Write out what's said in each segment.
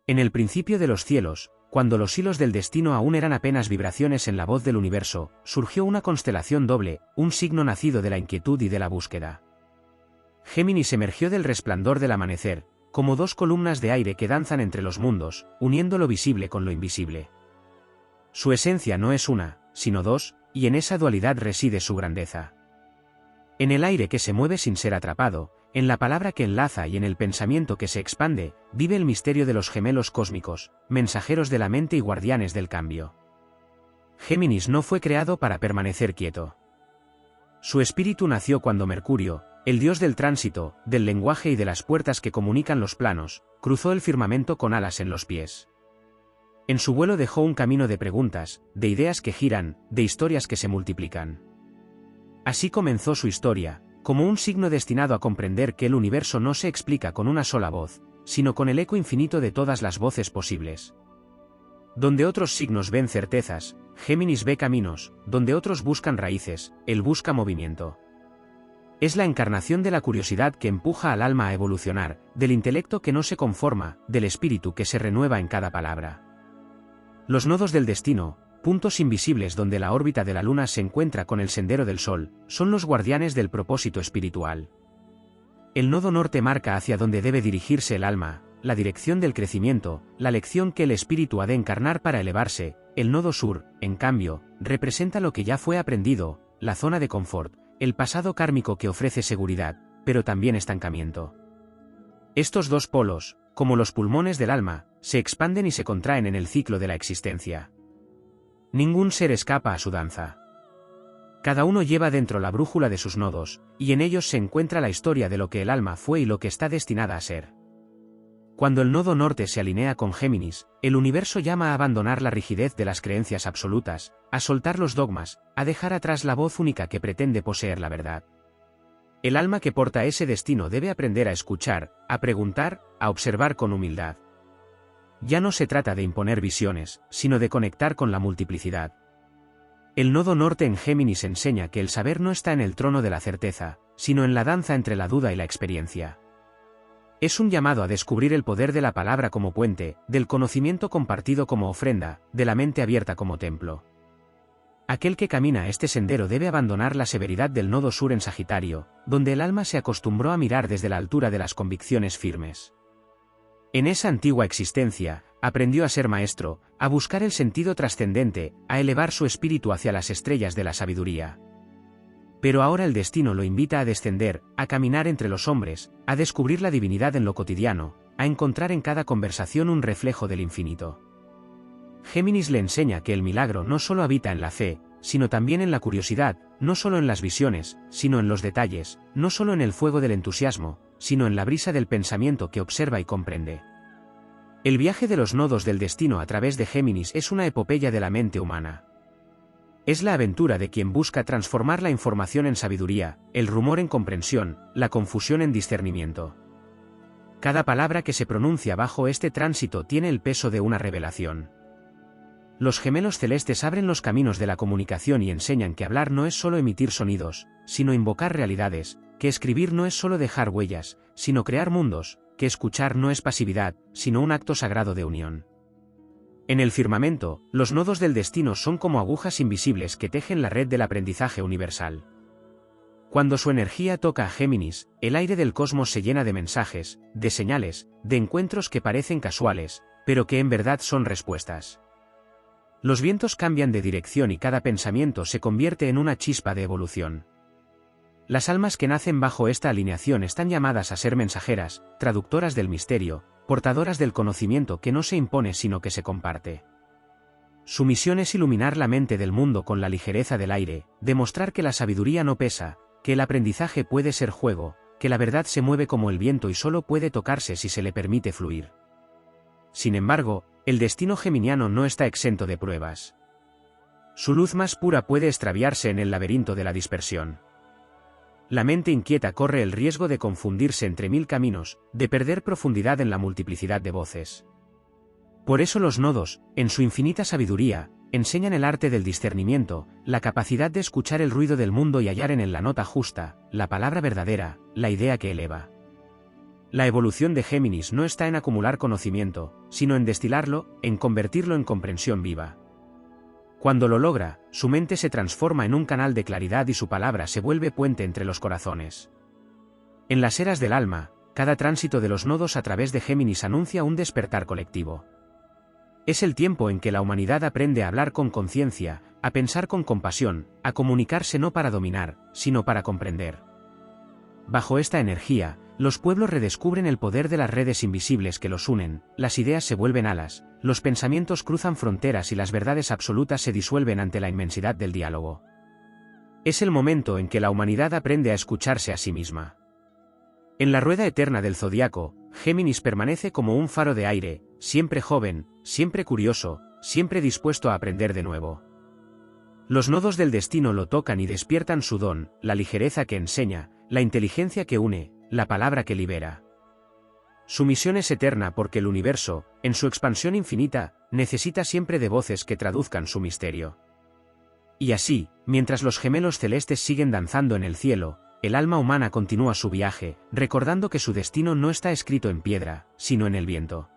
En el principio de los cielos, cuando los hilos del destino aún eran apenas vibraciones en la voz del universo, surgió una constelación doble, un signo nacido de la inquietud y de la búsqueda. Géminis emergió del resplandor del amanecer, como dos columnas de aire que danzan entre los mundos, uniendo lo visible con lo invisible. Su esencia no es una, sino dos, y en esa dualidad reside su grandeza. En el aire que se mueve sin ser atrapado, en la palabra que enlaza y en el pensamiento que se expande, vive el misterio de los gemelos cósmicos, mensajeros de la mente y guardianes del cambio. Géminis no fue creado para permanecer quieto. Su espíritu nació cuando Mercurio, el dios del tránsito, del lenguaje y de las puertas que comunican los planos, cruzó el firmamento con alas en los pies. En su vuelo dejó un camino de preguntas, de ideas que giran, de historias que se multiplican. Así comenzó su historia, como un signo destinado a comprender que el universo no se explica con una sola voz, sino con el eco infinito de todas las voces posibles. Donde otros signos ven certezas, Géminis ve caminos, donde otros buscan raíces, él busca movimiento. Es la encarnación de la curiosidad que empuja al alma a evolucionar, del intelecto que no se conforma, del espíritu que se renueva en cada palabra. Los nodos del destino, puntos invisibles donde la órbita de la luna se encuentra con el sendero del sol, son los guardianes del propósito espiritual. El nodo norte marca hacia donde debe dirigirse el alma, la dirección del crecimiento, la lección que el espíritu ha de encarnar para elevarse. El nodo sur, en cambio, representa lo que ya fue aprendido, la zona de confort, el pasado kármico que ofrece seguridad, pero también estancamiento. Estos dos polos, como los pulmones del alma, se expanden y se contraen en el ciclo de la existencia. Ningún ser escapa a su danza. Cada uno lleva dentro la brújula de sus nodos, y en ellos se encuentra la historia de lo que el alma fue y lo que está destinada a ser. Cuando el nodo norte se alinea con Géminis, el universo llama a abandonar la rigidez de las creencias absolutas, a soltar los dogmas, a dejar atrás la voz única que pretende poseer la verdad. El alma que porta ese destino debe aprender a escuchar, a preguntar, a observar con humildad. Ya no se trata de imponer visiones, sino de conectar con la multiplicidad. El nodo norte en Géminis enseña que el saber no está en el trono de la certeza, sino en la danza entre la duda y la experiencia. Es un llamado a descubrir el poder de la palabra como puente, del conocimiento compartido como ofrenda, de la mente abierta como templo. Aquel que camina este sendero debe abandonar la severidad del nodo sur en Sagitario, donde el alma se acostumbró a mirar desde la altura de las convicciones firmes. En esa antigua existencia, aprendió a ser maestro, a buscar el sentido trascendente, a elevar su espíritu hacia las estrellas de la sabiduría. Pero ahora el destino lo invita a descender, a caminar entre los hombres, a descubrir la divinidad en lo cotidiano, a encontrar en cada conversación un reflejo del infinito. Géminis le enseña que el milagro no solo habita en la fe, sino también en la curiosidad, no solo en las visiones, sino en los detalles, no solo en el fuego del entusiasmo, sino en la brisa del pensamiento que observa y comprende. El viaje de los nodos del destino a través de Géminis es una epopeya de la mente humana. Es la aventura de quien busca transformar la información en sabiduría, el rumor en comprensión, la confusión en discernimiento. Cada palabra que se pronuncia bajo este tránsito tiene el peso de una revelación. Los gemelos celestes abren los caminos de la comunicación y enseñan que hablar no es solo emitir sonidos, sino invocar realidades, que escribir no es solo dejar huellas, sino crear mundos, que escuchar no es pasividad, sino un acto sagrado de unión. En el firmamento, los nodos del destino son como agujas invisibles que tejen la red del aprendizaje universal. Cuando su energía toca a Géminis, el aire del cosmos se llena de mensajes, de señales, de encuentros que parecen casuales, pero que en verdad son respuestas. Los vientos cambian de dirección y cada pensamiento se convierte en una chispa de evolución. Las almas que nacen bajo esta alineación están llamadas a ser mensajeras, traductoras del misterio, portadoras del conocimiento que no se impone sino que se comparte. Su misión es iluminar la mente del mundo con la ligereza del aire, demostrar que la sabiduría no pesa, que el aprendizaje puede ser juego, que la verdad se mueve como el viento y solo puede tocarse si se le permite fluir. Sin embargo, el destino geminiano no está exento de pruebas. Su luz más pura puede extraviarse en el laberinto de la dispersión. La mente inquieta corre el riesgo de confundirse entre mil caminos, de perder profundidad en la multiplicidad de voces. Por eso los nodos, en su infinita sabiduría, enseñan el arte del discernimiento, la capacidad de escuchar el ruido del mundo y hallar en él la nota justa, la palabra verdadera, la idea que eleva. La evolución de Géminis no está en acumular conocimiento, sino en destilarlo, en convertirlo en comprensión viva. Cuando lo logra, su mente se transforma en un canal de claridad y su palabra se vuelve puente entre los corazones. En las eras del alma, cada tránsito de los nodos a través de Géminis anuncia un despertar colectivo. Es el tiempo en que la humanidad aprende a hablar con conciencia, a pensar con compasión, a comunicarse no para dominar, sino para comprender. Bajo esta energía, los pueblos redescubren el poder de las redes invisibles que los unen, las ideas se vuelven alas, los pensamientos cruzan fronteras y las verdades absolutas se disuelven ante la inmensidad del diálogo. Es el momento en que la humanidad aprende a escucharse a sí misma. En la rueda eterna del zodiaco, Géminis permanece como un faro de aire, siempre joven, siempre curioso, siempre dispuesto a aprender de nuevo. Los nodos del destino lo tocan y despiertan su don, la ligereza que enseña, la inteligencia que une, la palabra que libera. Su misión es eterna porque el universo, en su expansión infinita, necesita siempre de voces que traduzcan su misterio. Y así, mientras los gemelos celestes siguen danzando en el cielo, el alma humana continúa su viaje, recordando que su destino no está escrito en piedra, sino en el viento.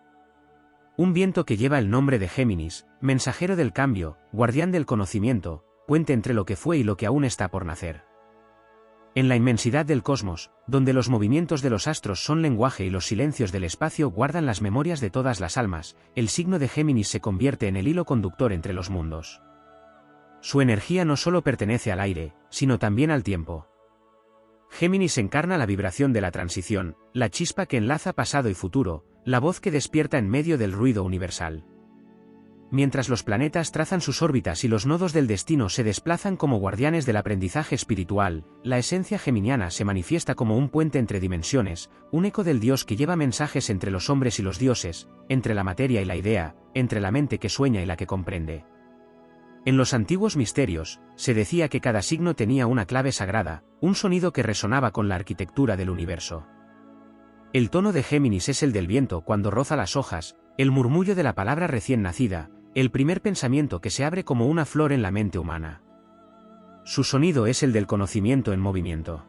Un viento que lleva el nombre de Géminis, mensajero del cambio, guardián del conocimiento, puente entre lo que fue y lo que aún está por nacer. En la inmensidad del cosmos, donde los movimientos de los astros son lenguaje y los silencios del espacio guardan las memorias de todas las almas, el signo de Géminis se convierte en el hilo conductor entre los mundos. Su energía no solo pertenece al aire, sino también al tiempo. Géminis encarna la vibración de la transición, la chispa que enlaza pasado y futuro, la voz que despierta en medio del ruido universal. Mientras los planetas trazan sus órbitas y los nodos del destino se desplazan como guardianes del aprendizaje espiritual, la esencia geminiana se manifiesta como un puente entre dimensiones, un eco del Dios que lleva mensajes entre los hombres y los dioses, entre la materia y la idea, entre la mente que sueña y la que comprende. En los antiguos misterios, se decía que cada signo tenía una clave sagrada, un sonido que resonaba con la arquitectura del universo. El tono de Géminis es el del viento cuando roza las hojas, el murmullo de la palabra recién nacida, el primer pensamiento que se abre como una flor en la mente humana. Su sonido es el del conocimiento en movimiento.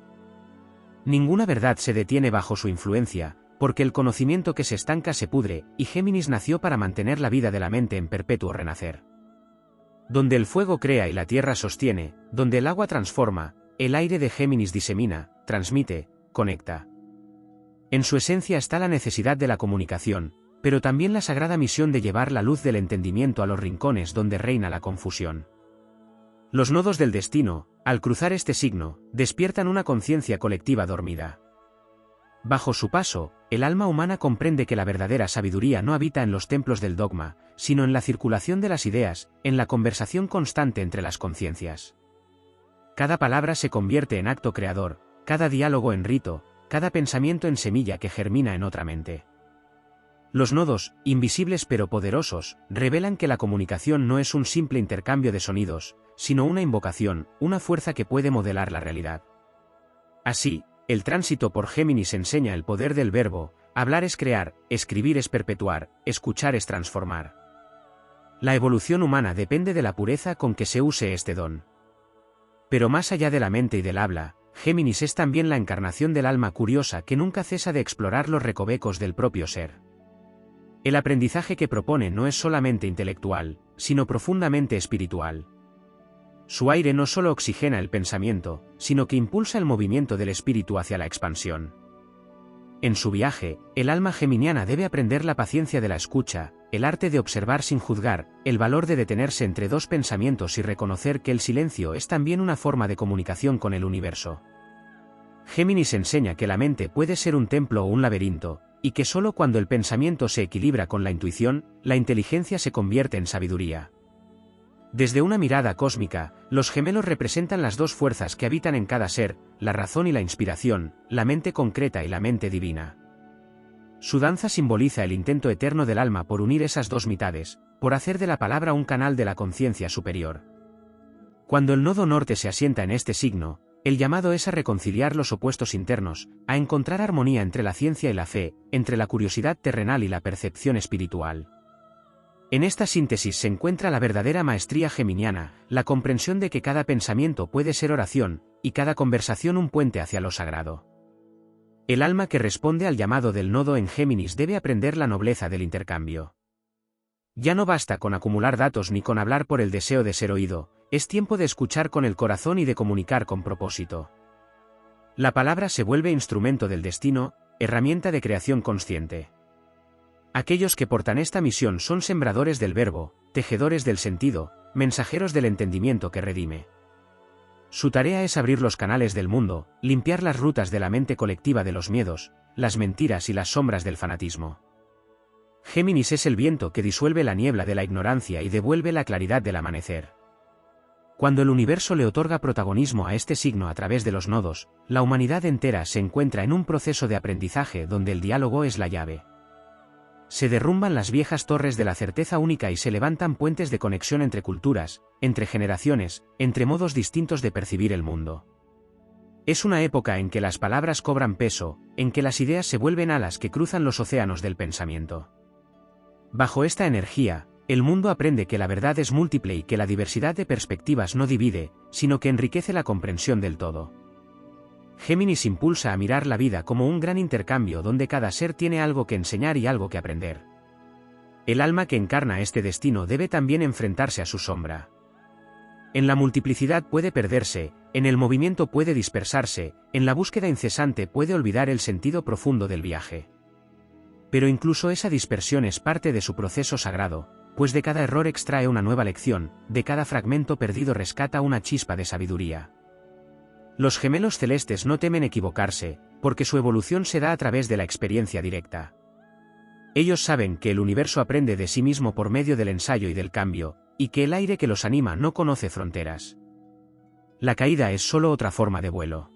Ninguna verdad se detiene bajo su influencia, porque el conocimiento que se estanca se pudre, y Géminis nació para mantener la vida de la mente en perpetuo renacer. Donde el fuego crea y la tierra sostiene, donde el agua transforma, el aire de Géminis disemina, transmite, conecta. En su esencia está la necesidad de la comunicación, pero también la sagrada misión de llevar la luz del entendimiento a los rincones donde reina la confusión. Los nodos del destino, al cruzar este signo, despiertan una conciencia colectiva dormida. Bajo su paso, el alma humana comprende que la verdadera sabiduría no habita en los templos del dogma, sino en la circulación de las ideas, en la conversación constante entre las conciencias. Cada palabra se convierte en acto creador, cada diálogo en rito, cada pensamiento en semilla que germina en otra mente. Los nodos, invisibles pero poderosos, revelan que la comunicación no es un simple intercambio de sonidos, sino una invocación, una fuerza que puede modelar la realidad. Así, el tránsito por Géminis enseña el poder del verbo, hablar es crear, escribir es perpetuar, escuchar es transformar. La evolución humana depende de la pureza con que se use este don. Pero más allá de la mente y del habla, Géminis es también la encarnación del alma curiosa que nunca cesa de explorar los recovecos del propio ser. El aprendizaje que propone no es solamente intelectual, sino profundamente espiritual. Su aire no solo oxigena el pensamiento, sino que impulsa el movimiento del espíritu hacia la expansión. En su viaje, el alma geminiana debe aprender la paciencia de la escucha, el arte de observar sin juzgar, el valor de detenerse entre dos pensamientos y reconocer que el silencio es también una forma de comunicación con el universo. Géminis enseña que la mente puede ser un templo o un laberinto, y que solo cuando el pensamiento se equilibra con la intuición, la inteligencia se convierte en sabiduría. Desde una mirada cósmica, los gemelos representan las dos fuerzas que habitan en cada ser, la razón y la inspiración, la mente concreta y la mente divina. Su danza simboliza el intento eterno del alma por unir esas dos mitades, por hacer de la palabra un canal de la conciencia superior. Cuando el nodo norte se asienta en este signo, el llamado es a reconciliar los opuestos internos, a encontrar armonía entre la ciencia y la fe, entre la curiosidad terrenal y la percepción espiritual. En esta síntesis se encuentra la verdadera maestría geminiana, la comprensión de que cada pensamiento puede ser oración, y cada conversación un puente hacia lo sagrado. El alma que responde al llamado del nodo en Géminis debe aprender la nobleza del intercambio. Ya no basta con acumular datos ni con hablar por el deseo de ser oído, es tiempo de escuchar con el corazón y de comunicar con propósito. La palabra se vuelve instrumento del destino, herramienta de creación consciente. Aquellos que portan esta misión son sembradores del verbo, tejedores del sentido, mensajeros del entendimiento que redime. Su tarea es abrir los canales del mundo, limpiar las rutas de la mente colectiva de los miedos, las mentiras y las sombras del fanatismo. Géminis es el viento que disuelve la niebla de la ignorancia y devuelve la claridad del amanecer. Cuando el universo le otorga protagonismo a este signo a través de los nodos, la humanidad entera se encuentra en un proceso de aprendizaje donde el diálogo es la llave. Se derrumban las viejas torres de la certeza única y se levantan puentes de conexión entre culturas, entre generaciones, entre modos distintos de percibir el mundo. Es una época en que las palabras cobran peso, en que las ideas se vuelven alas que cruzan los océanos del pensamiento. Bajo esta energía, el mundo aprende que la verdad es múltiple y que la diversidad de perspectivas no divide, sino que enriquece la comprensión del todo. Géminis impulsa a mirar la vida como un gran intercambio donde cada ser tiene algo que enseñar y algo que aprender. El alma que encarna este destino debe también enfrentarse a su sombra. En la multiplicidad puede perderse, en el movimiento puede dispersarse, en la búsqueda incesante puede olvidar el sentido profundo del viaje. Pero incluso esa dispersión es parte de su proceso sagrado, pues de cada error extrae una nueva lección, de cada fragmento perdido rescata una chispa de sabiduría. Los gemelos celestes no temen equivocarse, porque su evolución se da a través de la experiencia directa. Ellos saben que el universo aprende de sí mismo por medio del ensayo y del cambio, y que el aire que los anima no conoce fronteras. La caída es solo otra forma de vuelo.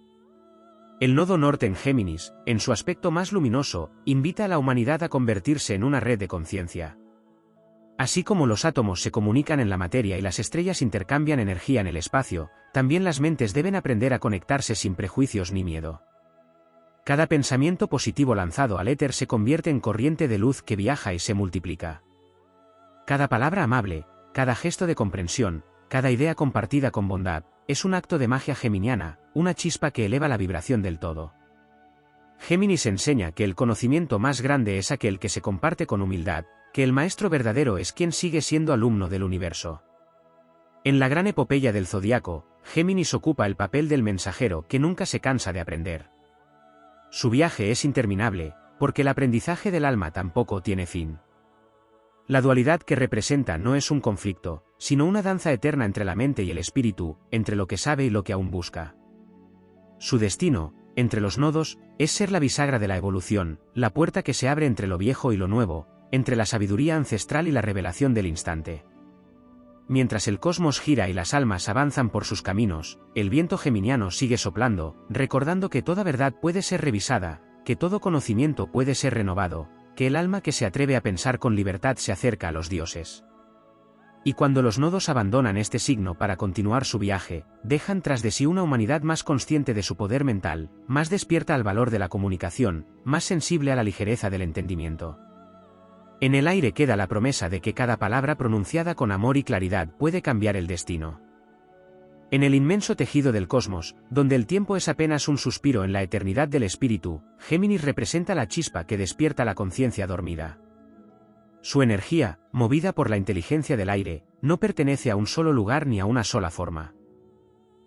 El nodo norte en Géminis, en su aspecto más luminoso, invita a la humanidad a convertirse en una red de conciencia. Así como los átomos se comunican en la materia y las estrellas intercambian energía en el espacio, también las mentes deben aprender a conectarse sin prejuicios ni miedo. Cada pensamiento positivo lanzado al éter se convierte en corriente de luz que viaja y se multiplica. Cada palabra amable, cada gesto de comprensión, cada idea compartida con bondad, es un acto de magia geminiana, una chispa que eleva la vibración del todo. Géminis enseña que el conocimiento más grande es aquel que se comparte con humildad, que el maestro verdadero es quien sigue siendo alumno del universo. En la gran epopeya del zodiaco, Géminis ocupa el papel del mensajero que nunca se cansa de aprender. Su viaje es interminable, porque el aprendizaje del alma tampoco tiene fin. La dualidad que representa no es un conflicto, sino una danza eterna entre la mente y el espíritu, entre lo que sabe y lo que aún busca. Su destino, entre los nodos, es ser la bisagra de la evolución, la puerta que se abre entre lo viejo y lo nuevo, entre la sabiduría ancestral y la revelación del instante. Mientras el cosmos gira y las almas avanzan por sus caminos, el viento geminiano sigue soplando, recordando que toda verdad puede ser revisada, que todo conocimiento puede ser renovado, que el alma que se atreve a pensar con libertad se acerca a los dioses. Y cuando los nodos abandonan este signo para continuar su viaje, dejan tras de sí una humanidad más consciente de su poder mental, más despierta al valor de la comunicación, más sensible a la ligereza del entendimiento. En el aire queda la promesa de que cada palabra pronunciada con amor y claridad puede cambiar el destino. En el inmenso tejido del cosmos, donde el tiempo es apenas un suspiro en la eternidad del espíritu, Géminis representa la chispa que despierta la conciencia dormida. Su energía, movida por la inteligencia del aire, no pertenece a un solo lugar ni a una sola forma.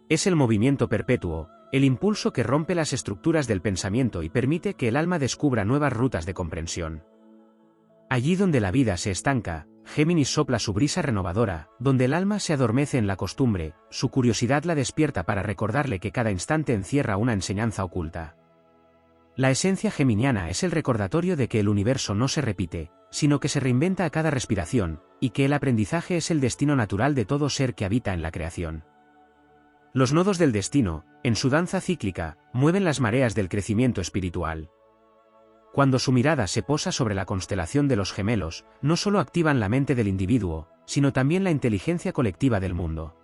Es el movimiento perpetuo, el impulso que rompe las estructuras del pensamiento y permite que el alma descubra nuevas rutas de comprensión. Allí donde la vida se estanca, Géminis sopla su brisa renovadora, donde el alma se adormece en la costumbre, su curiosidad la despierta para recordarle que cada instante encierra una enseñanza oculta. La esencia geminiana es el recordatorio de que el universo no se repite, sino que se reinventa a cada respiración, y que el aprendizaje es el destino natural de todo ser que habita en la creación. Los nodos del destino, en su danza cíclica, mueven las mareas del crecimiento espiritual. Cuando su mirada se posa sobre la constelación de los gemelos, no solo activan la mente del individuo, sino también la inteligencia colectiva del mundo.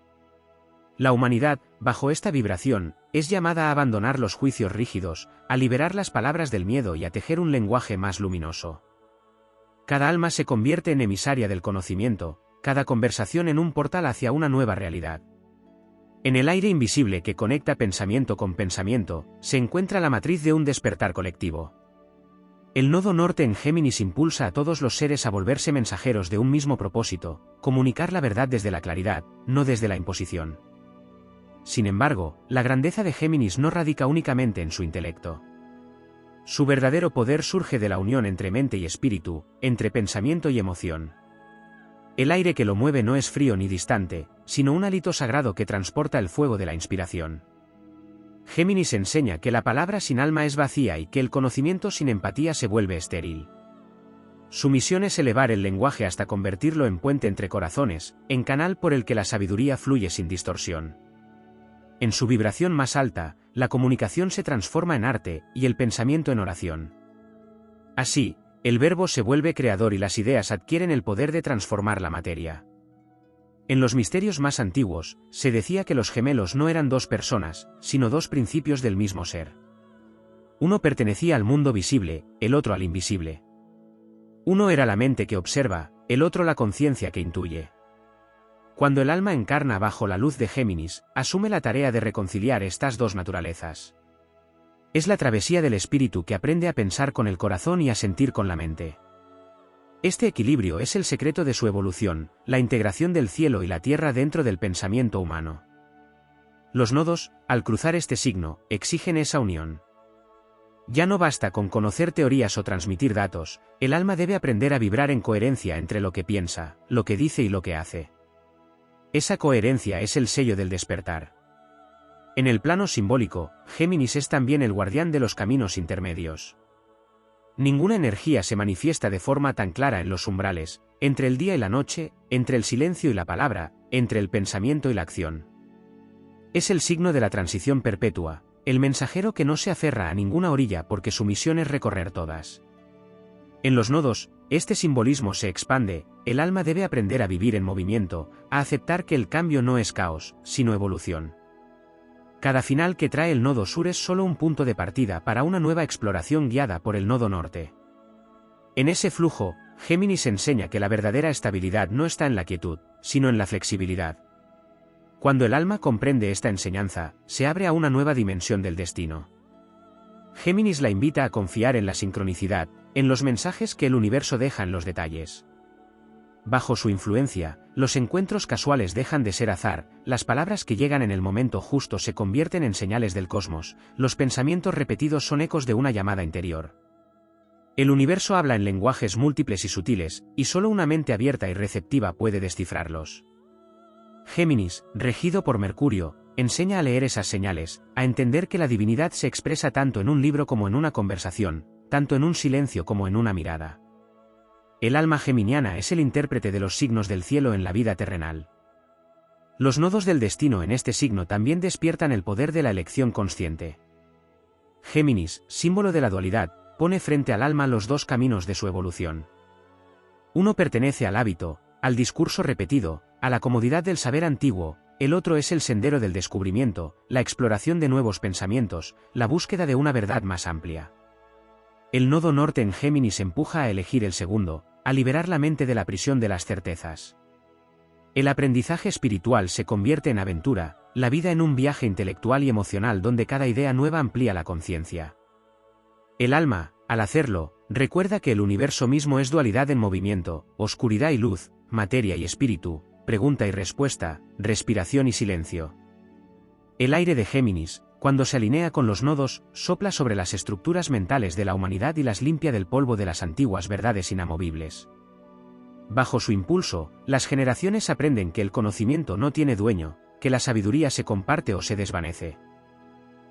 La humanidad, bajo esta vibración, es llamada a abandonar los juicios rígidos, a liberar las palabras del miedo y a tejer un lenguaje más luminoso. Cada alma se convierte en emisaria del conocimiento, cada conversación en un portal hacia una nueva realidad. En el aire invisible que conecta pensamiento con pensamiento, se encuentra la matriz de un despertar colectivo. El nodo norte en Géminis impulsa a todos los seres a volverse mensajeros de un mismo propósito, comunicar la verdad desde la claridad, no desde la imposición. Sin embargo, la grandeza de Géminis no radica únicamente en su intelecto. Su verdadero poder surge de la unión entre mente y espíritu, entre pensamiento y emoción. El aire que lo mueve no es frío ni distante, sino un hálito sagrado que transporta el fuego de la inspiración. Géminis enseña que la palabra sin alma es vacía y que el conocimiento sin empatía se vuelve estéril. Su misión es elevar el lenguaje hasta convertirlo en puente entre corazones, en canal por el que la sabiduría fluye sin distorsión. En su vibración más alta, la comunicación se transforma en arte y el pensamiento en oración. Así, el verbo se vuelve creador y las ideas adquieren el poder de transformar la materia. En los misterios más antiguos, se decía que los gemelos no eran dos personas, sino dos principios del mismo ser. Uno pertenecía al mundo visible, el otro al invisible. Uno era la mente que observa, el otro la conciencia que intuye. Cuando el alma encarna bajo la luz de Géminis, asume la tarea de reconciliar estas dos naturalezas. Es la travesía del espíritu que aprende a pensar con el corazón y a sentir con la mente. Este equilibrio es el secreto de su evolución, la integración del cielo y la tierra dentro del pensamiento humano. Los nodos, al cruzar este signo, exigen esa unión. Ya no basta con conocer teorías o transmitir datos, el alma debe aprender a vibrar en coherencia entre lo que piensa, lo que dice y lo que hace. Esa coherencia es el sello del despertar. En el plano simbólico, Géminis es también el guardián de los caminos intermedios. Ninguna energía se manifiesta de forma tan clara en los umbrales, entre el día y la noche, entre el silencio y la palabra, entre el pensamiento y la acción. Es el signo de la transición perpetua, el mensajero que no se aferra a ninguna orilla porque su misión es recorrer todas. En los nodos, este simbolismo se expande, el alma debe aprender a vivir en movimiento, a aceptar que el cambio no es caos, sino evolución. Cada final que trae el nodo sur es solo un punto de partida para una nueva exploración guiada por el nodo norte. En ese flujo, Géminis enseña que la verdadera estabilidad no está en la quietud, sino en la flexibilidad. Cuando el alma comprende esta enseñanza, se abre a una nueva dimensión del destino. Géminis la invita a confiar en la sincronicidad, en los mensajes que el universo deja en los detalles. Bajo su influencia, los encuentros casuales dejan de ser azar, las palabras que llegan en el momento justo se convierten en señales del cosmos, los pensamientos repetidos son ecos de una llamada interior. El universo habla en lenguajes múltiples y sutiles, y solo una mente abierta y receptiva puede descifrarlos. Géminis, regido por Mercurio, enseña a leer esas señales, a entender que la divinidad se expresa tanto en un libro como en una conversación, tanto en un silencio como en una mirada. El alma geminiana es el intérprete de los signos del cielo en la vida terrenal. Los nodos del destino en este signo también despiertan el poder de la elección consciente. Géminis, símbolo de la dualidad, pone frente al alma los dos caminos de su evolución. Uno pertenece al hábito, al discurso repetido, a la comodidad del saber antiguo, el otro es el sendero del descubrimiento, la exploración de nuevos pensamientos, la búsqueda de una verdad más amplia. El nodo norte en Géminis empuja a elegir el segundo, a liberar la mente de la prisión de las certezas. El aprendizaje espiritual se convierte en aventura, la vida en un viaje intelectual y emocional donde cada idea nueva amplía la conciencia. El alma, al hacerlo, recuerda que el universo mismo es dualidad en movimiento, oscuridad y luz, materia y espíritu, pregunta y respuesta, respiración y silencio. El aire de Géminis, cuando se alinea con los nodos, sopla sobre las estructuras mentales de la humanidad y las limpia del polvo de las antiguas verdades inamovibles. Bajo su impulso, las generaciones aprenden que el conocimiento no tiene dueño, que la sabiduría se comparte o se desvanece.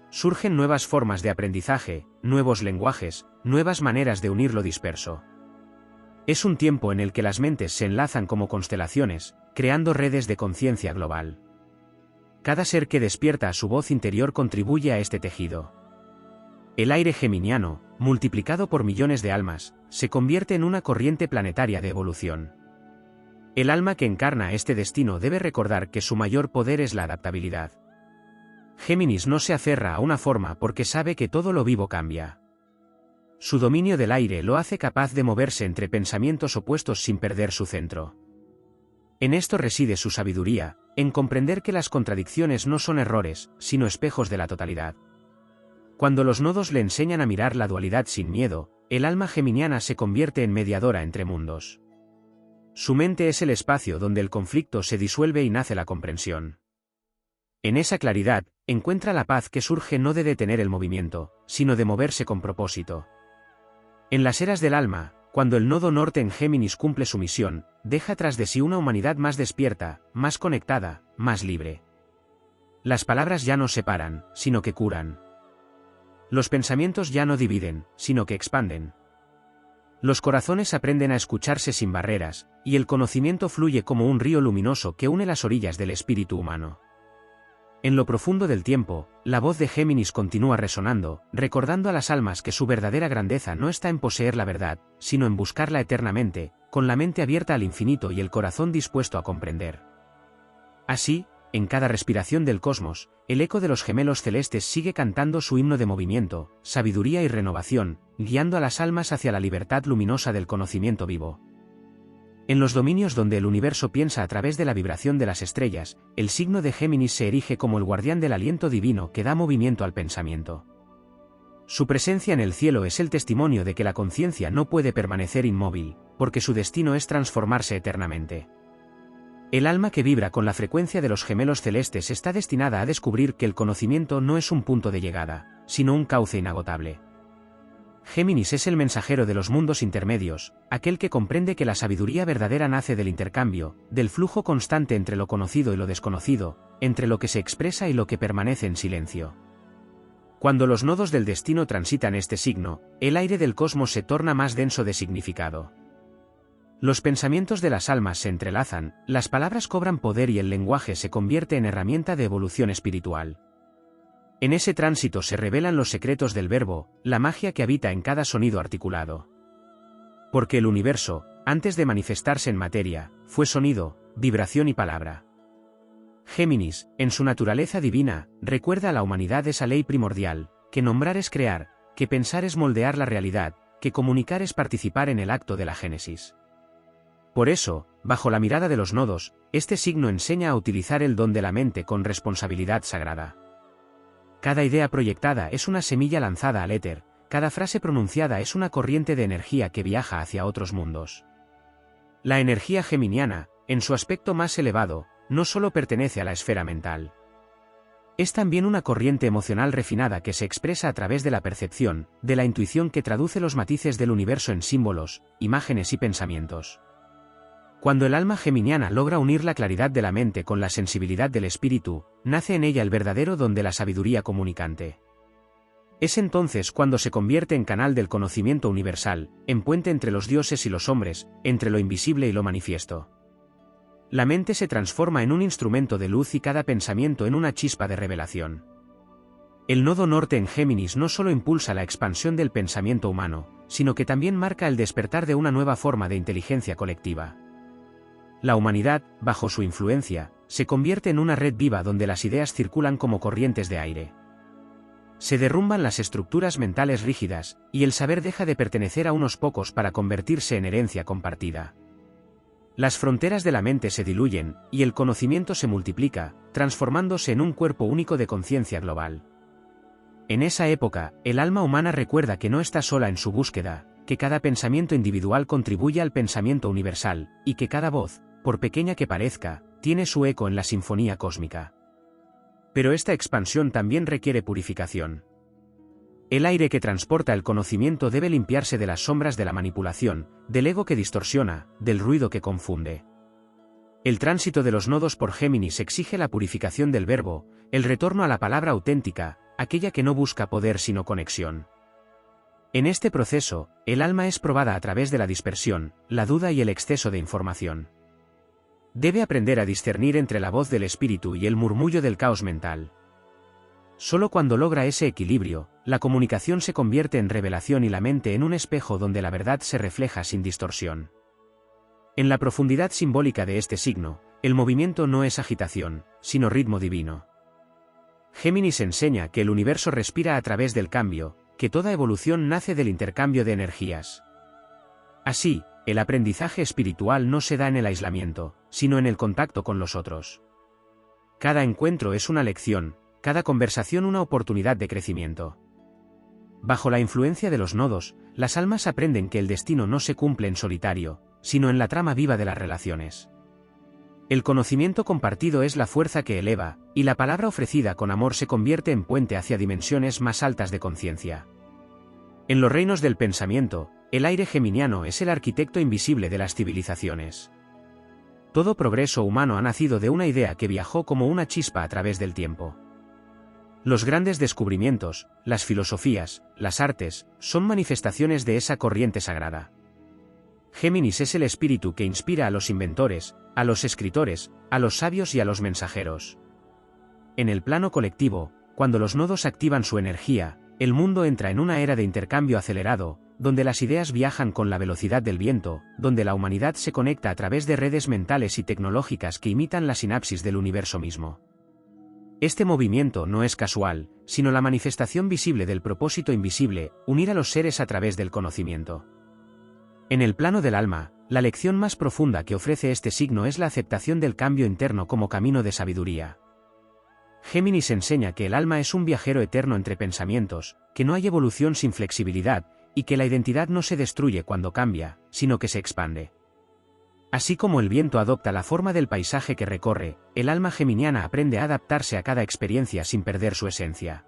Surgen nuevas formas de aprendizaje, nuevos lenguajes, nuevas maneras de unir lo disperso. Es un tiempo en el que las mentes se enlazan como constelaciones, creando redes de conciencia global. Cada ser que despierta a su voz interior contribuye a este tejido. El aire geminiano, multiplicado por millones de almas, se convierte en una corriente planetaria de evolución. El alma que encarna este destino debe recordar que su mayor poder es la adaptabilidad. Géminis no se aferra a una forma porque sabe que todo lo vivo cambia. Su dominio del aire lo hace capaz de moverse entre pensamientos opuestos sin perder su centro. En esto reside su sabiduría, en comprender que las contradicciones no son errores, sino espejos de la totalidad. Cuando los nodos le enseñan a mirar la dualidad sin miedo, el alma geminiana se convierte en mediadora entre mundos. Su mente es el espacio donde el conflicto se disuelve y nace la comprensión. En esa claridad, encuentra la paz que surge no de detener el movimiento, sino de moverse con propósito. En las eras del alma, cuando el nodo norte en Géminis cumple su misión, deja tras de sí una humanidad más despierta, más conectada, más libre. Las palabras ya no separan, sino que curan. Los pensamientos ya no dividen, sino que expanden. Los corazones aprenden a escucharse sin barreras, y el conocimiento fluye como un río luminoso que une las orillas del espíritu humano. En lo profundo del tiempo, la voz de Géminis continúa resonando, recordando a las almas que su verdadera grandeza no está en poseer la verdad, sino en buscarla eternamente, con la mente abierta al infinito y el corazón dispuesto a comprender. Así, en cada respiración del cosmos, el eco de los gemelos celestes sigue cantando su himno de movimiento, sabiduría y renovación, guiando a las almas hacia la libertad luminosa del conocimiento vivo. En los dominios donde el universo piensa a través de la vibración de las estrellas, el signo de Géminis se erige como el guardián del aliento divino que da movimiento al pensamiento. Su presencia en el cielo es el testimonio de que la conciencia no puede permanecer inmóvil, porque su destino es transformarse eternamente. El alma que vibra con la frecuencia de los gemelos celestes está destinada a descubrir que el conocimiento no es un punto de llegada, sino un cauce inagotable. Géminis es el mensajero de los mundos intermedios, aquel que comprende que la sabiduría verdadera nace del intercambio, del flujo constante entre lo conocido y lo desconocido, entre lo que se expresa y lo que permanece en silencio. Cuando los nodos del destino transitan este signo, el aire del cosmos se torna más denso de significado. Los pensamientos de las almas se entrelazan, las palabras cobran poder y el lenguaje se convierte en herramienta de evolución espiritual. En ese tránsito se revelan los secretos del verbo, la magia que habita en cada sonido articulado. Porque el universo, antes de manifestarse en materia, fue sonido, vibración y palabra. Géminis, en su naturaleza divina, recuerda a la humanidad esa ley primordial, que nombrar es crear, que pensar es moldear la realidad, que comunicar es participar en el acto de la génesis. Por eso, bajo la mirada de los nodos, este signo enseña a utilizar el don de la mente con responsabilidad sagrada. Cada idea proyectada es una semilla lanzada al éter, cada frase pronunciada es una corriente de energía que viaja hacia otros mundos. La energía geminiana, en su aspecto más elevado, no solo pertenece a la esfera mental. Es también una corriente emocional refinada que se expresa a través de la percepción, de la intuición que traduce los matices del universo en símbolos, imágenes y pensamientos. Cuando el alma geminiana logra unir la claridad de la mente con la sensibilidad del espíritu, nace en ella el verdadero don de la sabiduría comunicante. Es entonces cuando se convierte en canal del conocimiento universal, en puente entre los dioses y los hombres, entre lo invisible y lo manifiesto. La mente se transforma en un instrumento de luz y cada pensamiento en una chispa de revelación. El nodo norte en Géminis no solo impulsa la expansión del pensamiento humano, sino que también marca el despertar de una nueva forma de inteligencia colectiva. La humanidad, bajo su influencia, se convierte en una red viva donde las ideas circulan como corrientes de aire. Se derrumban las estructuras mentales rígidas, y el saber deja de pertenecer a unos pocos para convertirse en herencia compartida. Las fronteras de la mente se diluyen, y el conocimiento se multiplica, transformándose en un cuerpo único de conciencia global. En esa época, el alma humana recuerda que no está sola en su búsqueda, que cada pensamiento individual contribuye al pensamiento universal, y que cada voz, por pequeña que parezca, tiene su eco en la sinfonía cósmica. Pero esta expansión también requiere purificación. El aire que transporta el conocimiento debe limpiarse de las sombras de la manipulación, del ego que distorsiona, del ruido que confunde. El tránsito de los nodos por Géminis exige la purificación del verbo, el retorno a la palabra auténtica, aquella que no busca poder sino conexión. En este proceso, el alma es probada a través de la dispersión, la duda y el exceso de información. Debe aprender a discernir entre la voz del espíritu y el murmullo del caos mental. Solo cuando logra ese equilibrio, la comunicación se convierte en revelación y la mente en un espejo donde la verdad se refleja sin distorsión. En la profundidad simbólica de este signo, el movimiento no es agitación, sino ritmo divino. Géminis enseña que el universo respira a través del cambio, que toda evolución nace del intercambio de energías. Así, el aprendizaje espiritual no se da en el aislamiento, sino en el contacto con los otros. cada encuentro es una lección, cada conversación una oportunidad de crecimiento. Bajo la influencia de los nodos, las almas aprenden que el destino no se cumple en solitario, sino en la trama viva de las relaciones. El conocimiento compartido es la fuerza que eleva, y la palabra ofrecida con amor se convierte en puente hacia dimensiones más altas de conciencia. En los reinos del pensamiento, el aire geminiano es el arquitecto invisible de las civilizaciones. Todo progreso humano ha nacido de una idea que viajó como una chispa a través del tiempo. Los grandes descubrimientos, las filosofías, las artes, son manifestaciones de esa corriente sagrada. Géminis es el espíritu que inspira a los inventores, a los escritores, a los sabios y a los mensajeros. En el plano colectivo, cuando los nodos activan su energía, el mundo entra en una era de intercambio acelerado, donde las ideas viajan con la velocidad del viento, donde la humanidad se conecta a través de redes mentales y tecnológicas que imitan la sinapsis del universo mismo. Este movimiento no es casual, sino la manifestación visible del propósito invisible, unir a los seres a través del conocimiento. En el plano del alma, la lección más profunda que ofrece este signo es la aceptación del cambio interno como camino de sabiduría. Géminis enseña que el alma es un viajero eterno entre pensamientos, que no hay evolución sin flexibilidad, y que la identidad no se destruye cuando cambia, sino que se expande. Así como el viento adopta la forma del paisaje que recorre, el alma geminiana aprende a adaptarse a cada experiencia sin perder su esencia.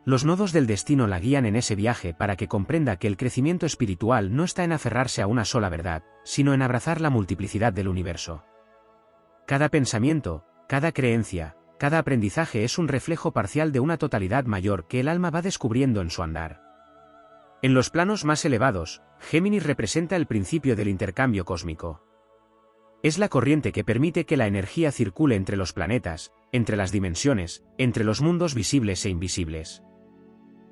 Los nodos del destino la guían en ese viaje para que comprenda que el crecimiento espiritual no está en aferrarse a una sola verdad, sino en abrazar la multiplicidad del universo. Cada pensamiento, cada creencia, cada aprendizaje es un reflejo parcial de una totalidad mayor que el alma va descubriendo en su andar. En los planos más elevados, Géminis representa el principio del intercambio cósmico. Es la corriente que permite que la energía circule entre los planetas, entre las dimensiones, entre los mundos visibles e invisibles.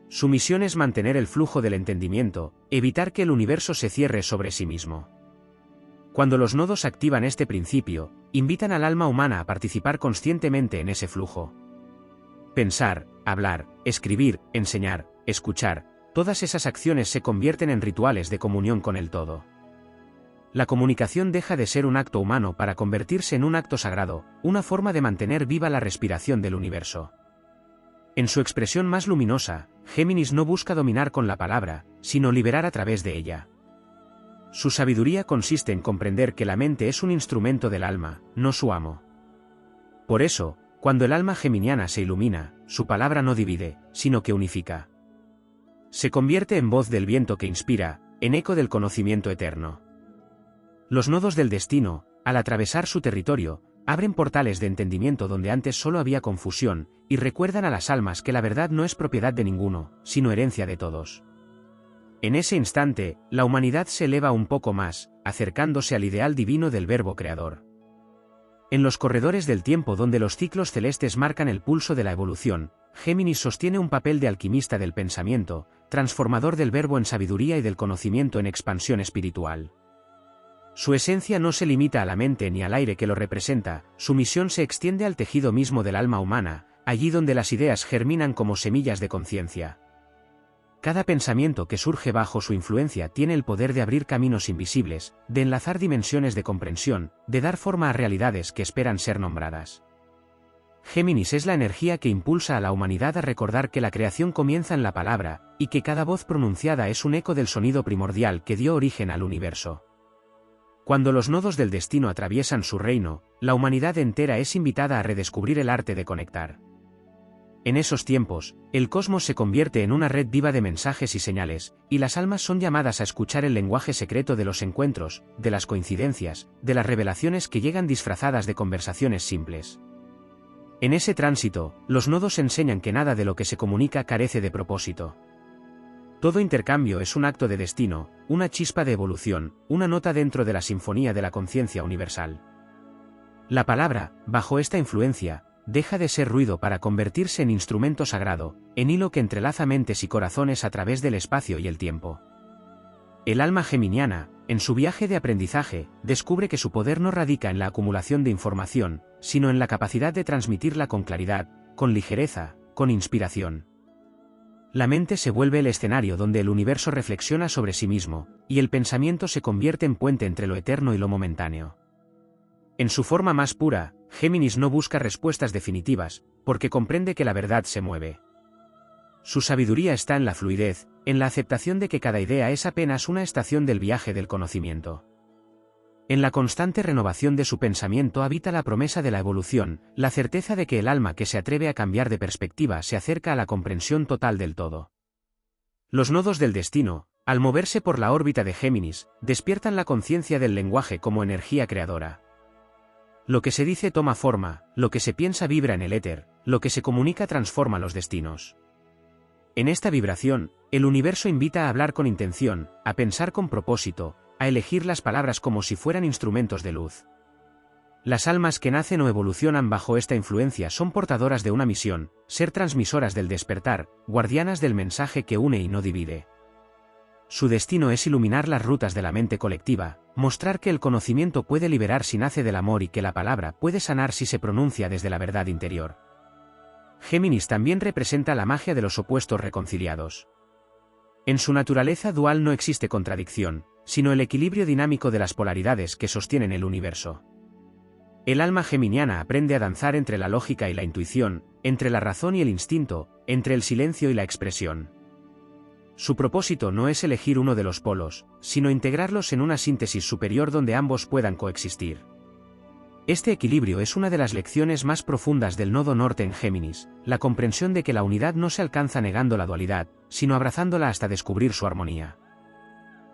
Su misión es mantener el flujo del entendimiento, evitar que el universo se cierre sobre sí mismo. Cuando los nodos activan este principio, invitan al alma humana a participar conscientemente en ese flujo. Pensar, hablar, escribir, enseñar, escuchar, todas esas acciones se convierten en rituales de comunión con el todo. La comunicación deja de ser un acto humano para convertirse en un acto sagrado, una forma de mantener viva la respiración del universo. En su expresión más luminosa, Géminis no busca dominar con la palabra, sino liberar a través de ella. Su sabiduría consiste en comprender que la mente es un instrumento del alma, no su amo. Por eso, cuando el alma geminiana se ilumina, su palabra no divide, sino que unifica. Se convierte en voz del viento que inspira, en eco del conocimiento eterno. Los nodos del destino, al atravesar su territorio, abren portales de entendimiento donde antes solo había confusión, y recuerdan a las almas que la verdad no es propiedad de ninguno, sino herencia de todos. En ese instante, la humanidad se eleva un poco más, acercándose al ideal divino del Verbo Creador. En los corredores del tiempo donde los ciclos celestes marcan el pulso de la evolución, Géminis sostiene un papel de alquimista del pensamiento, transformador del verbo en sabiduría y del conocimiento en expansión espiritual. Su esencia no se limita a la mente ni al aire que lo representa, su misión se extiende al tejido mismo del alma humana, allí donde las ideas germinan como semillas de conciencia. Cada pensamiento que surge bajo su influencia tiene el poder de abrir caminos invisibles, de enlazar dimensiones de comprensión, de dar forma a realidades que esperan ser nombradas. Géminis es la energía que impulsa a la humanidad a recordar que la creación comienza en la palabra, y que cada voz pronunciada es un eco del sonido primordial que dio origen al universo. Cuando los nodos del destino atraviesan su reino, la humanidad entera es invitada a redescubrir el arte de conectar. En esos tiempos, el cosmos se convierte en una red viva de mensajes y señales, y las almas son llamadas a escuchar el lenguaje secreto de los encuentros, de las coincidencias, de las revelaciones que llegan disfrazadas de conversaciones simples. En ese tránsito, los nodos enseñan que nada de lo que se comunica carece de propósito. Todo intercambio es un acto de destino, una chispa de evolución, una nota dentro de la sinfonía de la conciencia universal. La palabra, bajo esta influencia, deja de ser ruido para convertirse en instrumento sagrado, en hilo que entrelaza mentes y corazones a través del espacio y el tiempo. El alma geminiana, en su viaje de aprendizaje, descubre que su poder no radica en la acumulación de información, sino en la capacidad de transmitirla con claridad, con ligereza, con inspiración. La mente se vuelve el escenario donde el universo reflexiona sobre sí mismo, y el pensamiento se convierte en puente entre lo eterno y lo momentáneo. En su forma más pura, Géminis no busca respuestas definitivas, porque comprende que la verdad se mueve. Su sabiduría está en la fluidez, en la aceptación de que cada idea es apenas una estación del viaje del conocimiento. En la constante renovación de su pensamiento habita la promesa de la evolución, la certeza de que el alma que se atreve a cambiar de perspectiva se acerca a la comprensión total del todo. Los nodos del destino, al moverse por la órbita de Géminis, despiertan la conciencia del lenguaje como energía creadora. Lo que se dice toma forma, lo que se piensa vibra en el éter, lo que se comunica transforma los destinos. En esta vibración, el universo invita a hablar con intención, a pensar con propósito, a elegir las palabras como si fueran instrumentos de luz. Las almas que nacen o evolucionan bajo esta influencia son portadoras de una misión, ser transmisoras del despertar, guardianas del mensaje que une y no divide. Su destino es iluminar las rutas de la mente colectiva, mostrar que el conocimiento puede liberar si nace del amor y que la palabra puede sanar si se pronuncia desde la verdad interior. Géminis también representa la magia de los opuestos reconciliados. En su naturaleza dual no existe contradicción, sino el equilibrio dinámico de las polaridades que sostienen el universo. El alma geminiana aprende a danzar entre la lógica y la intuición, entre la razón y el instinto, entre el silencio y la expresión. Su propósito no es elegir uno de los polos, sino integrarlos en una síntesis superior donde ambos puedan coexistir. Este equilibrio es una de las lecciones más profundas del nodo norte en Géminis, la comprensión de que la unidad no se alcanza negando la dualidad, sino abrazándola hasta descubrir su armonía.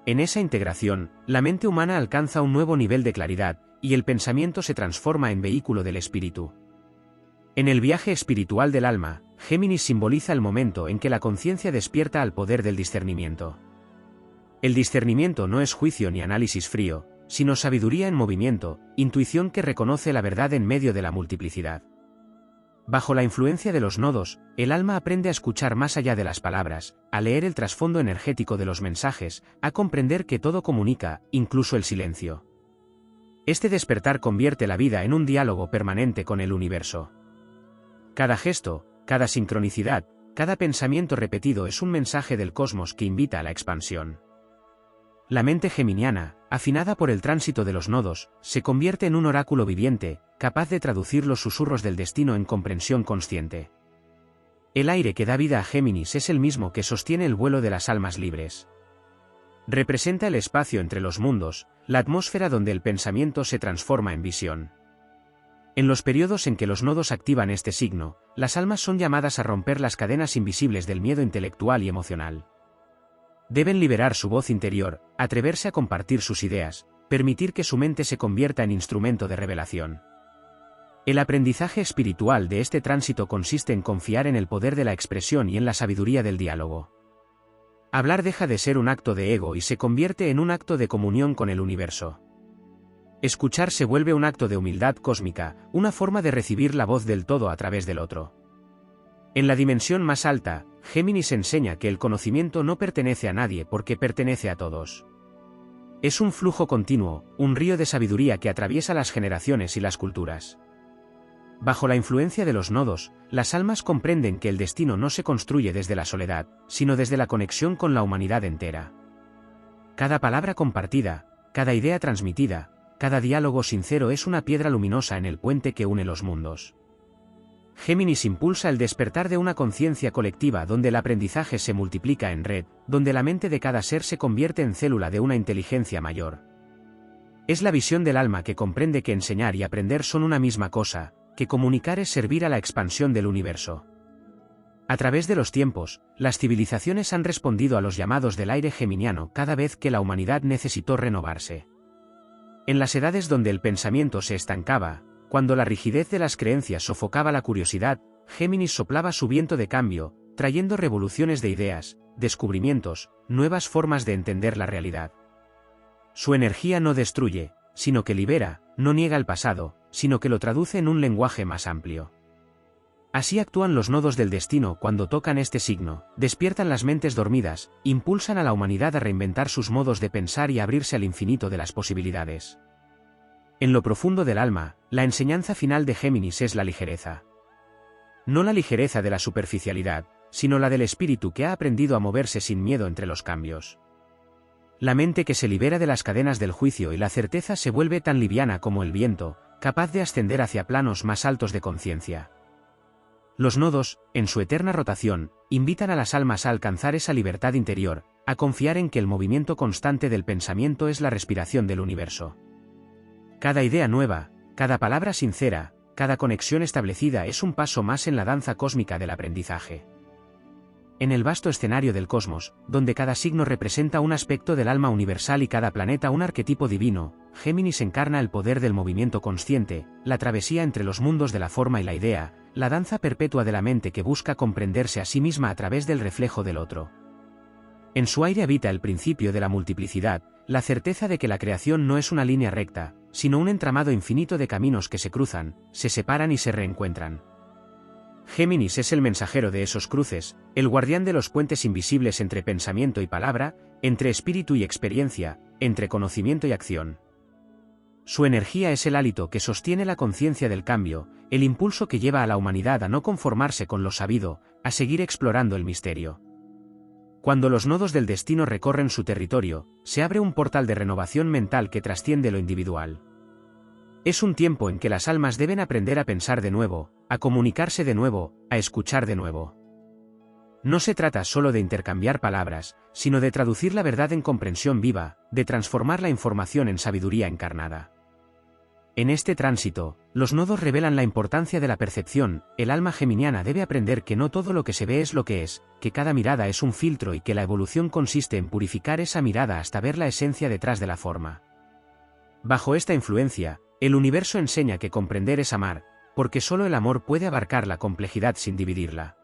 En esa integración, la mente humana alcanza un nuevo nivel de claridad, y el pensamiento se transforma en vehículo del espíritu. En el viaje espiritual del alma, Géminis simboliza el momento en que la conciencia despierta al poder del discernimiento. El discernimiento no es juicio ni análisis frío, sino sabiduría en movimiento, intuición que reconoce la verdad en medio de la multiplicidad. Bajo la influencia de los nodos, el alma aprende a escuchar más allá de las palabras, a leer el trasfondo energético de los mensajes, a comprender que todo comunica, incluso el silencio. Este despertar convierte la vida en un diálogo permanente con el universo. Cada gesto, cada sincronicidad, cada pensamiento repetido es un mensaje del cosmos que invita a la expansión. La mente geminiana, afinada por el tránsito de los nodos, se convierte en un oráculo viviente, capaz de traducir los susurros del destino en comprensión consciente. El aire que da vida a Géminis es el mismo que sostiene el vuelo de las almas libres. Representa el espacio entre los mundos, la atmósfera donde el pensamiento se transforma en visión. En los periodos en que los nodos activan este signo, las almas son llamadas a romper las cadenas invisibles del miedo intelectual y emocional. Deben liberar su voz interior, atreverse a compartir sus ideas, permitir que su mente se convierta en instrumento de revelación. El aprendizaje espiritual de este tránsito consiste en confiar en el poder de la expresión y en la sabiduría del diálogo. Hablar deja de ser un acto de ego y se convierte en un acto de comunión con el universo. Escuchar se vuelve un acto de humildad cósmica, una forma de recibir la voz del todo a través del otro. En la dimensión más alta, Géminis enseña que el conocimiento no pertenece a nadie porque pertenece a todos. Es un flujo continuo, un río de sabiduría que atraviesa las generaciones y las culturas. Bajo la influencia de los nodos, las almas comprenden que el destino no se construye desde la soledad, sino desde la conexión con la humanidad entera. Cada palabra compartida, cada idea transmitida, cada diálogo sincero es una piedra luminosa en el puente que une los mundos. Géminis impulsa el despertar de una conciencia colectiva donde el aprendizaje se multiplica en red, donde la mente de cada ser se convierte en célula de una inteligencia mayor. Es la visión del alma que comprende que enseñar y aprender son una misma cosa, que comunicar es servir a la expansión del universo. A través de los tiempos, las civilizaciones han respondido a los llamados del aire geminiano cada vez que la humanidad necesitó renovarse. En las edades donde el pensamiento se estancaba, cuando la rigidez de las creencias sofocaba la curiosidad, Géminis soplaba su viento de cambio, trayendo revoluciones de ideas, descubrimientos, nuevas formas de entender la realidad. Su energía no destruye, sino que libera, no niega el pasado, sino que lo traduce en un lenguaje más amplio. Así actúan los nodos del destino cuando tocan este signo, despiertan las mentes dormidas, impulsan a la humanidad a reinventar sus modos de pensar y abrirse al infinito de las posibilidades. En lo profundo del alma, la enseñanza final de Géminis es la ligereza. No la ligereza de la superficialidad, sino la del espíritu que ha aprendido a moverse sin miedo entre los cambios. La mente que se libera de las cadenas del juicio y la certeza se vuelve tan liviana como el viento, capaz de ascender hacia planos más altos de conciencia. Los nodos, en su eterna rotación, invitan a las almas a alcanzar esa libertad interior, a confiar en que el movimiento constante del pensamiento es la respiración del universo. Cada idea nueva, cada palabra sincera, cada conexión establecida es un paso más en la danza cósmica del aprendizaje. En el vasto escenario del cosmos, donde cada signo representa un aspecto del alma universal y cada planeta un arquetipo divino, Géminis encarna el poder del movimiento consciente, la travesía entre los mundos de la forma y la idea, la danza perpetua de la mente que busca comprenderse a sí misma a través del reflejo del otro. En su aire habita el principio de la multiplicidad, la certeza de que la creación no es una línea recta, sino un entramado infinito de caminos que se cruzan, se separan y se reencuentran. Géminis es el mensajero de esos cruces, el guardián de los puentes invisibles entre pensamiento y palabra, entre espíritu y experiencia, entre conocimiento y acción. Su energía es el hálito que sostiene la conciencia del cambio, el impulso que lleva a la humanidad a no conformarse con lo sabido, a seguir explorando el misterio. Cuando los nodos del destino recorren su territorio, se abre un portal de renovación mental que trasciende lo individual. Es un tiempo en que las almas deben aprender a pensar de nuevo, a comunicarse de nuevo, a escuchar de nuevo. No se trata solo de intercambiar palabras, sino de traducir la verdad en comprensión viva, de transformar la información en sabiduría encarnada. En este tránsito, los nodos revelan la importancia de la percepción. El alma geminiana debe aprender que no todo lo que se ve es lo que es, que cada mirada es un filtro y que la evolución consiste en purificar esa mirada hasta ver la esencia detrás de la forma. Bajo esta influencia, el universo enseña que comprender es amar, porque solo el amor puede abarcar la complejidad sin dividirla.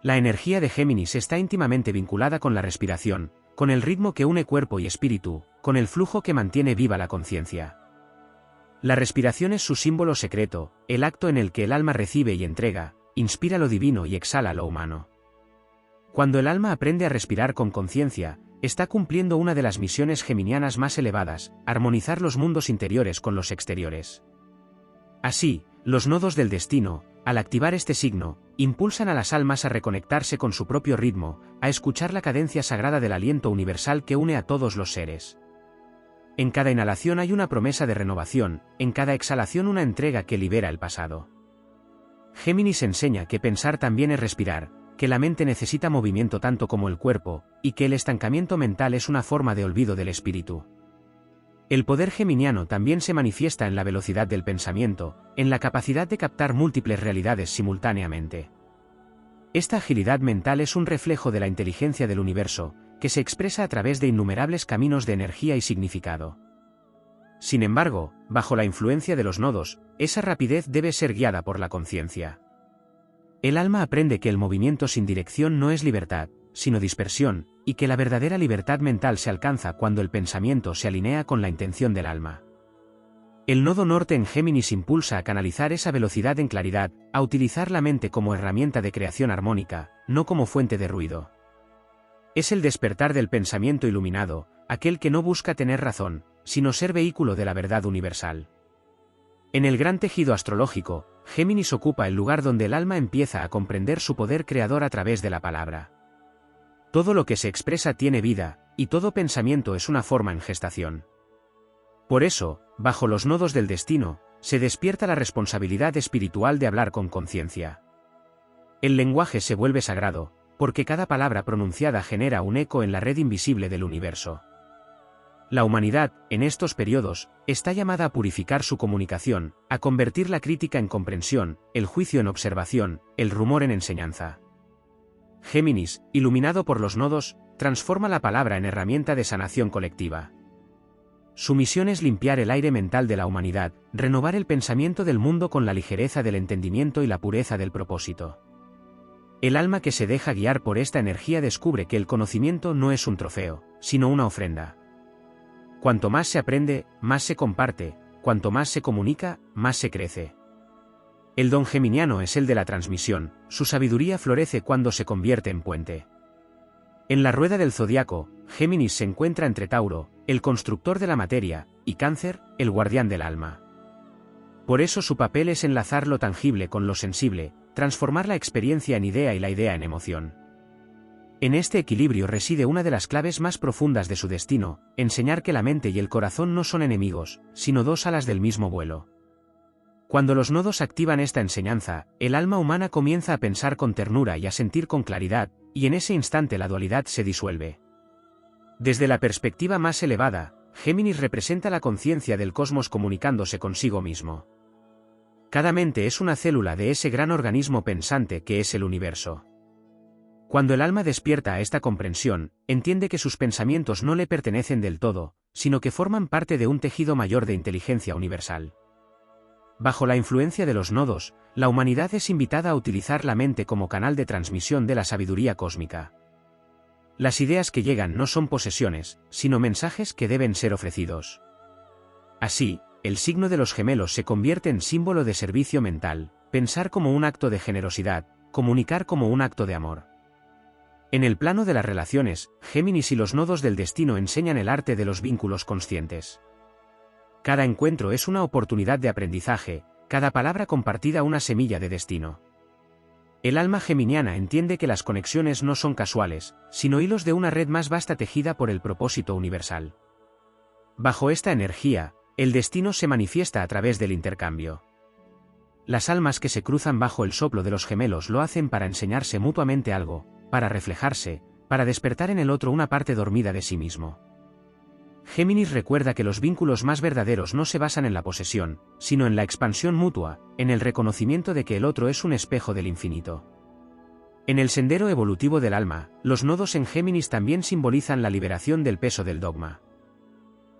La energía de Géminis está íntimamente vinculada con la respiración, con el ritmo que une cuerpo y espíritu, con el flujo que mantiene viva la conciencia. La respiración es su símbolo secreto, el acto en el que el alma recibe y entrega, inspira lo divino y exhala lo humano. Cuando el alma aprende a respirar con conciencia, está cumpliendo una de las misiones geminianas más elevadas, armonizar los mundos interiores con los exteriores. Así, los nodos del destino, al activar este signo, impulsan a las almas a reconectarse con su propio ritmo, a escuchar la cadencia sagrada del aliento universal que une a todos los seres. En cada inhalación hay una promesa de renovación, en cada exhalación una entrega que libera el pasado. Géminis enseña que pensar también es respirar, que la mente necesita movimiento tanto como el cuerpo, y que el estancamiento mental es una forma de olvido del espíritu. El poder geminiano también se manifiesta en la velocidad del pensamiento, en la capacidad de captar múltiples realidades simultáneamente. Esta agilidad mental es un reflejo de la inteligencia del universo, que se expresa a través de innumerables caminos de energía y significado. Sin embargo, bajo la influencia de los nodos, esa rapidez debe ser guiada por la conciencia. El alma aprende que el movimiento sin dirección no es libertad, sino dispersión, y que la verdadera libertad mental se alcanza cuando el pensamiento se alinea con la intención del alma. El nodo norte en Géminis impulsa a canalizar esa velocidad en claridad, a utilizar la mente como herramienta de creación armónica, no como fuente de ruido. Es el despertar del pensamiento iluminado, aquel que no busca tener razón, sino ser vehículo de la verdad universal. En el gran tejido astrológico, Géminis ocupa el lugar donde el alma empieza a comprender su poder creador a través de la palabra. Todo lo que se expresa tiene vida, y todo pensamiento es una forma en gestación. Por eso, bajo los nodos del destino, se despierta la responsabilidad espiritual de hablar con conciencia. El lenguaje se vuelve sagrado, porque cada palabra pronunciada genera un eco en la red invisible del universo. La humanidad, en estos periodos, está llamada a purificar su comunicación, a convertir la crítica en comprensión, el juicio en observación, el rumor en enseñanza. Géminis, iluminado por los nodos, transforma la palabra en herramienta de sanación colectiva. Su misión es limpiar el aire mental de la humanidad, renovar el pensamiento del mundo con la ligereza del entendimiento y la pureza del propósito. El alma que se deja guiar por esta energía descubre que el conocimiento no es un trofeo, sino una ofrenda. Cuanto más se aprende, más se comparte, cuanto más se comunica, más se crece. El don geminiano es el de la transmisión, su sabiduría florece cuando se convierte en puente. En la rueda del zodiaco, Géminis se encuentra entre Tauro, el constructor de la materia, y Cáncer, el guardián del alma. Por eso su papel es enlazar lo tangible con lo sensible, transformar la experiencia en idea y la idea en emoción. En este equilibrio reside una de las claves más profundas de su destino, enseñar que la mente y el corazón no son enemigos, sino dos alas del mismo vuelo. Cuando los nodos activan esta enseñanza, el alma humana comienza a pensar con ternura y a sentir con claridad, y en ese instante la dualidad se disuelve. Desde la perspectiva más elevada, Géminis representa la conciencia del cosmos comunicándose consigo mismo. Cada mente es una célula de ese gran organismo pensante que es el universo. Cuando el alma despierta a esta comprensión, entiende que sus pensamientos no le pertenecen del todo, sino que forman parte de un tejido mayor de inteligencia universal. Bajo la influencia de los nodos, la humanidad es invitada a utilizar la mente como canal de transmisión de la sabiduría cósmica. Las ideas que llegan no son posesiones, sino mensajes que deben ser ofrecidos. Así, el signo de los gemelos se convierte en símbolo de servicio mental, pensar como un acto de generosidad, comunicar como un acto de amor. En el plano de las relaciones, Géminis y los nodos del destino enseñan el arte de los vínculos conscientes. Cada encuentro es una oportunidad de aprendizaje, cada palabra compartida una semilla de destino. El alma geminiana entiende que las conexiones no son casuales, sino hilos de una red más vasta tejida por el propósito universal. Bajo esta energía, el destino se manifiesta a través del intercambio. Las almas que se cruzan bajo el soplo de los gemelos lo hacen para enseñarse mutuamente algo, para reflejarse, para despertar en el otro una parte dormida de sí mismo. Géminis recuerda que los vínculos más verdaderos no se basan en la posesión, sino en la expansión mutua, en el reconocimiento de que el otro es un espejo del infinito. En el sendero evolutivo del alma, los nodos en Géminis también simbolizan la liberación del peso del dogma.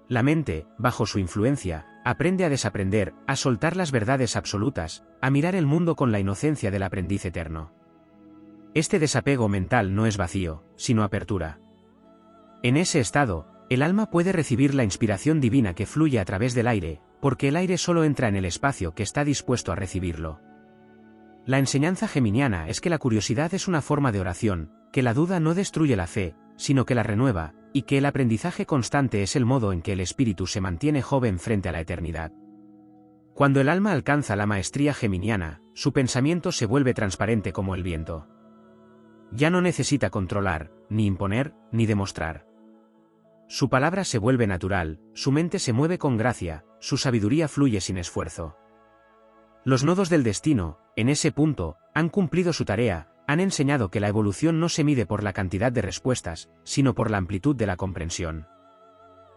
La mente, bajo su influencia, aprende a desaprender, a soltar las verdades absolutas, a mirar el mundo con la inocencia del aprendiz eterno. Este desapego mental no es vacío, sino apertura. En ese estado, el alma puede recibir la inspiración divina que fluye a través del aire, porque el aire solo entra en el espacio que está dispuesto a recibirlo. La enseñanza geminiana es que la curiosidad es una forma de oración, que la duda no destruye la fe, sino que la renueva, y que el aprendizaje constante es el modo en que el espíritu se mantiene joven frente a la eternidad. Cuando el alma alcanza la maestría geminiana, su pensamiento se vuelve transparente como el viento. Ya no necesita controlar, ni imponer, ni demostrar. Su palabra se vuelve natural, su mente se mueve con gracia, su sabiduría fluye sin esfuerzo. Los nodos del destino, en ese punto, han cumplido su tarea, han enseñado que la evolución no se mide por la cantidad de respuestas, sino por la amplitud de la comprensión.